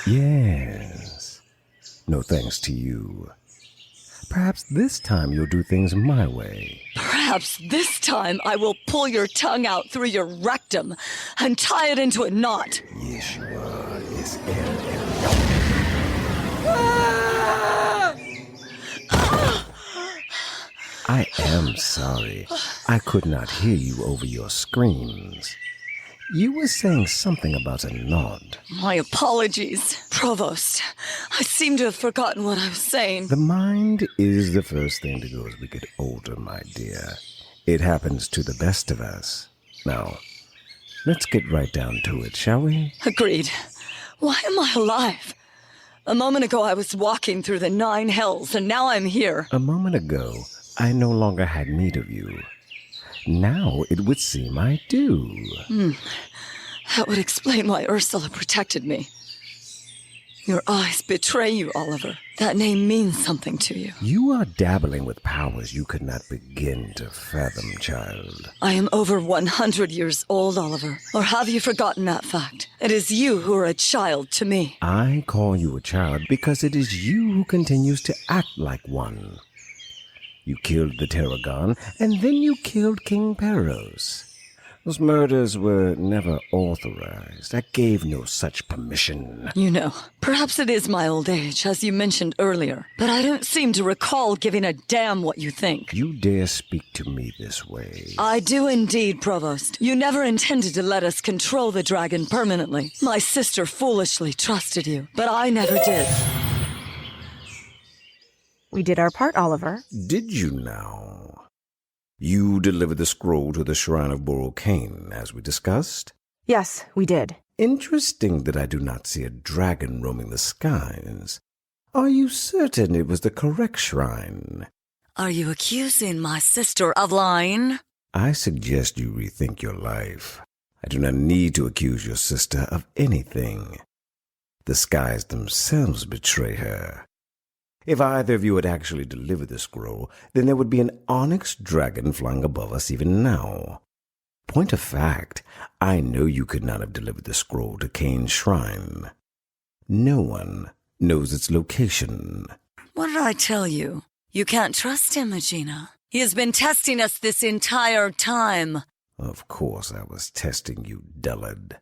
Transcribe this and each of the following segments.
Yes. No thanks to you. Perhaps this time you'll do things my way. Perhaps this time I will pull your tongue out through your rectum and tie it into a knot. Yeshua is I am sorry. I could not hear you over your screams. You were saying something about a knot. My apologies, Provost. I seem to have forgotten what I was saying. The mind is the first thing to go as we get older, my dear. It happens to the best of us. Now, let's get right down to it, shall we? Agreed. Why am I alive? A moment ago I was walking through the 9 hells, and now I'm here. A moment ago, I no longer had need of you. Now it would seem I do. That would explain why Ursula protected me. Your eyes betray you, Oliver. That name means something to you. You are dabbling with powers you could not begin to fathom, child. I am over 100 years old, Oliver. Or have you forgotten that fact? It is you who are a child to me. I call you a child because it is you who continues to act like one. You killed the Tarragon, and then you killed King Peros. Those murders were never authorized. I gave no such permission. You know, perhaps it is my old age, as you mentioned earlier, but I don't seem to recall giving a damn what you think. You dare speak to me this way? I do indeed, Provost. You never intended to let us control the dragon permanently. My sister foolishly trusted you, but I never did. We did our part, Oliver. Did you now? You delivered the scroll to the shrine of Borokane, as we discussed? Yes, we did. Interesting that I do not see a dragon roaming the skies. Are you certain it was the correct shrine? Are you accusing my sister of lying? I suggest you rethink your life. I do not need to accuse your sister of anything. The skies themselves betray her. If either of you had actually delivered the scroll, then there would be an onyx dragon flying above us even now. Point of fact, I know you could not have delivered the scroll to Cain's shrine. No one knows its location. What did I tell you? You can't trust him, Agena. He has been testing us this entire time. Of course I was testing you, dullard.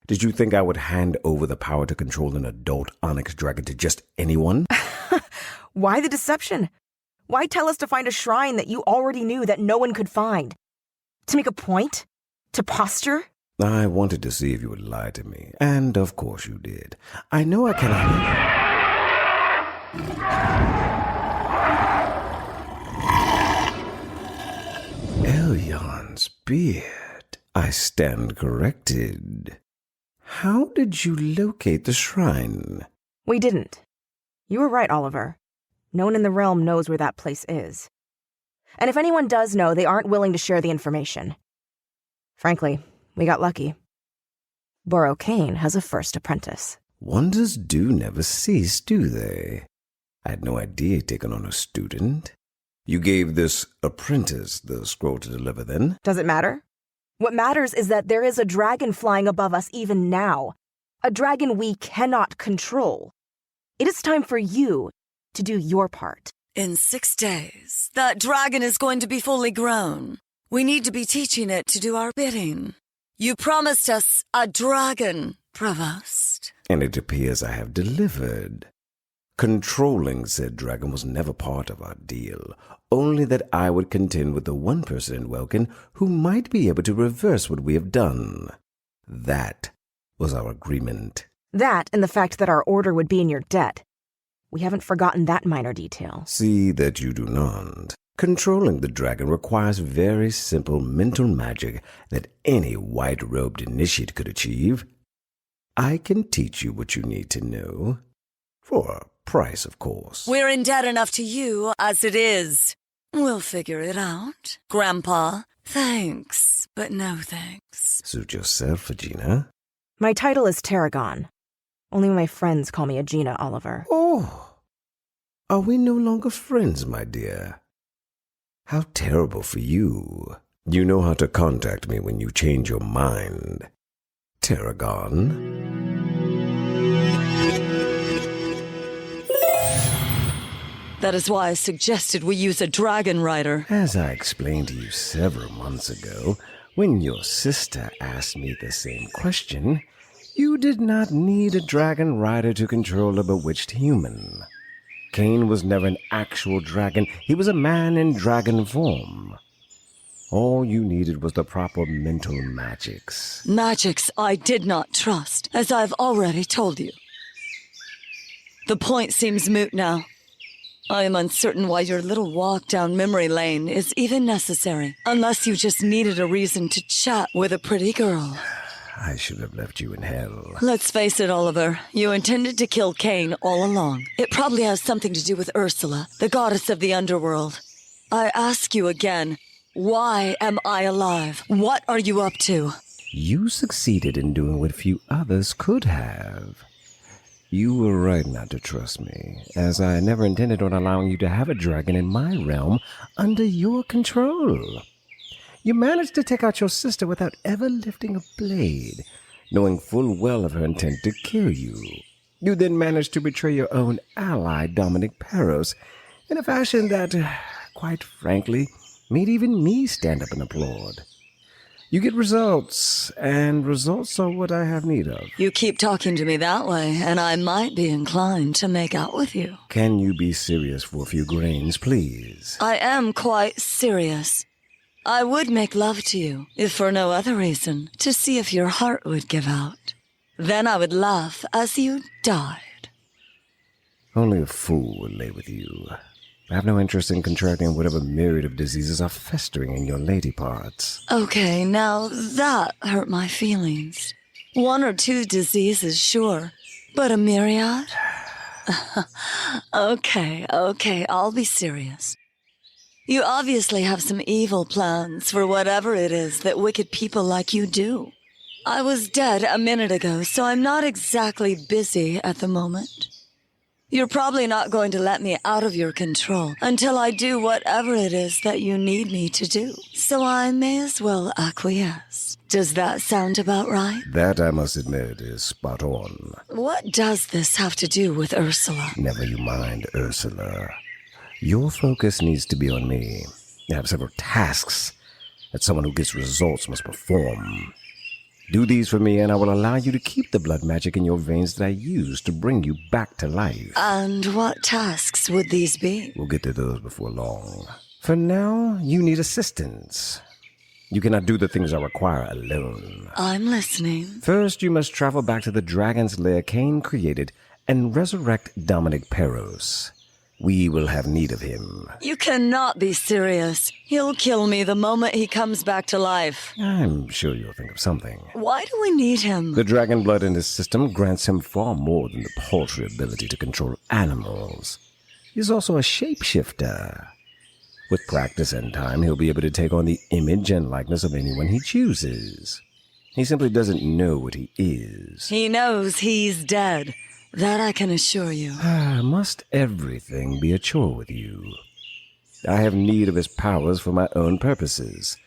Did you think I would hand over the power to control an adult onyx dragon to just anyone? Why the deception? Why tell us to find a shrine that you already knew that no one could find? To make a point? To posture? I wanted to see if you would lie to me, and of course you did. I know I cannot... Elyon's beard. I stand corrected. How did you locate the shrine? We didn't. You were right, Oliver. No one in the realm knows where that place is. And if anyone does know, they aren't willing to share the information. Frankly, we got lucky. Borokane has a first apprentice. Wonders do never cease, do they? I had no idea he'd taken on a student. You gave this apprentice the scroll to deliver, then? Does it matter? What matters is that there is a dragon flying above us even now. A dragon we cannot control. It is time for you to do your part. In 6 days, that dragon is going to be fully grown. We need to be teaching it to do our bidding. You promised us a dragon, Provost. And it appears I have delivered. Controlling said dragon was never part of our deal, only that I would contend with the one person in Welkin who might be able to reverse what we have done. That was our agreement. That and the fact that our order would be in your debt. We haven't forgotten that minor detail. See that you do not. Controlling the dragon requires very simple mental magic that any white-robed initiate could achieve. I can teach you what you need to know. For a price, of course. We're in debt enough to you as it is. We'll figure it out. Grandpa, thanks, but no thanks. Suit yourself, Agena. My title is Tarragon. Only my friends call me Agena, Oliver. Oh, are we no longer friends, my dear? How terrible for you. You know how to contact me when you change your mind. Tarragon. That is why I suggested we use a dragon rider. As I explained to you several months ago, when your sister asked me the same question, you did not need a dragon rider to control a bewitched human. Cain was never an actual dragon. He was a man in dragon form. All you needed was the proper mental magics. Magics I did not trust, as I've already told you. The point seems moot now. I am uncertain why your little walk down memory lane is even necessary, unless you just needed a reason to chat with a pretty girl. I should have left you in hell. Let's face it, Oliver. You intended to kill Cain all along. It probably has something to do with Ursula, the goddess of the underworld. I ask you again, why am I alive? What are you up to? You succeeded in doing what few others could have. You were right not to trust me, as I never intended on allowing you to have a dragon in my realm under your control. You managed to take out your sister without ever lifting a blade, knowing full well of her intent to kill you. You then managed to betray your own ally, Dominic Perros, in a fashion that, quite frankly, made even me stand up and applaud. You get results, and results are what I have need of. You keep talking to me that way, and I might be inclined to make out with you. Can you be serious for a few grains, please? I am quite serious. I would make love to you, if for no other reason, to see if your heart would give out. Then I would laugh as you died. Only a fool would lay with you. I have no interest in contracting whatever myriad of diseases are festering in your lady parts. Okay, now that hurt my feelings. 1 or 2 diseases, sure, but a myriad? Okay, I'll be serious. You obviously have some evil plans for whatever it is that wicked people like you do. I was dead a minute ago, so I'm not exactly busy at the moment. You're probably not going to let me out of your control until I do whatever it is that you need me to do. So I may as well acquiesce. Does that sound about right? That, I must admit, is spot on. What does this have to do with Ursula? Never you mind, Ursula. Your focus needs to be on me. I have several tasks that someone who gets results must perform. Do these for me, and I will allow you to keep the blood magic in your veins that I used to bring you back to life. And what tasks would these be? We'll get to those before long. For now, you need assistance. You cannot do the things I require alone. I'm listening. First, you must travel back to the dragon's lair Cain created and resurrect Dominic Perros. We will have need of him. You cannot be serious. He'll kill me the moment he comes back to life. I'm sure you'll think of something. Why do we need him? The dragon blood in his system grants him far more than the paltry ability to control animals. He's also a shapeshifter. With practice and time, he'll be able to take on the image and likeness of anyone he chooses. He simply doesn't know what he is. He knows he's dead. That I can assure you. Must everything be a chore with you? I have need of his powers for my own purposes.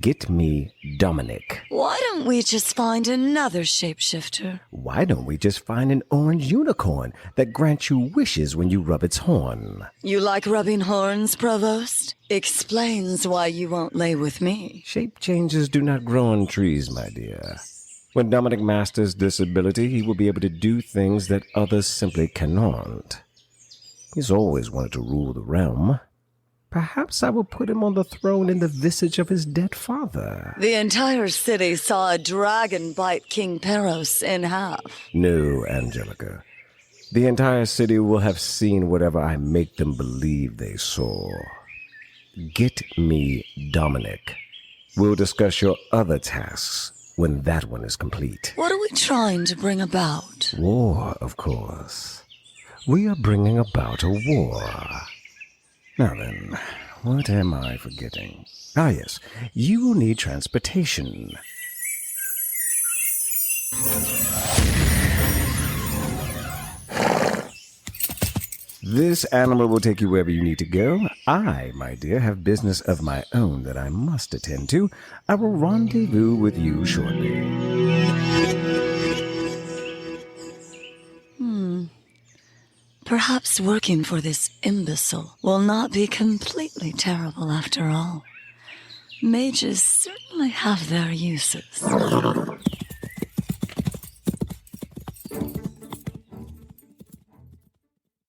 Get me Dominic. Why don't we just find another shapeshifter? Why don't we just find an orange unicorn that grants you wishes when you rub its horn? You like rubbing horns, Provost? Explains why you won't lay with me. Shape changes do not grow on trees, my dear. When Dominic masters this ability, he will be able to do things that others simply cannot. He's always wanted to rule the realm. Perhaps I will put him on the throne in the visage of his dead father. The entire city saw a dragon bite King Perros in half. No, Angelica. The entire city will have seen whatever I make them believe they saw. Get me Dominic. We'll discuss your other tasks when that one is complete. What are we trying to bring about? War, of course. We are bringing about a war. Now then, what am I forgetting? Ah, yes, you will need transportation. This animal will take you wherever you need to go. I, my dear, have business of my own that I must attend to. I will rendezvous with you shortly. Perhaps working for this imbecile will not be completely terrible after all. Mages certainly have their uses.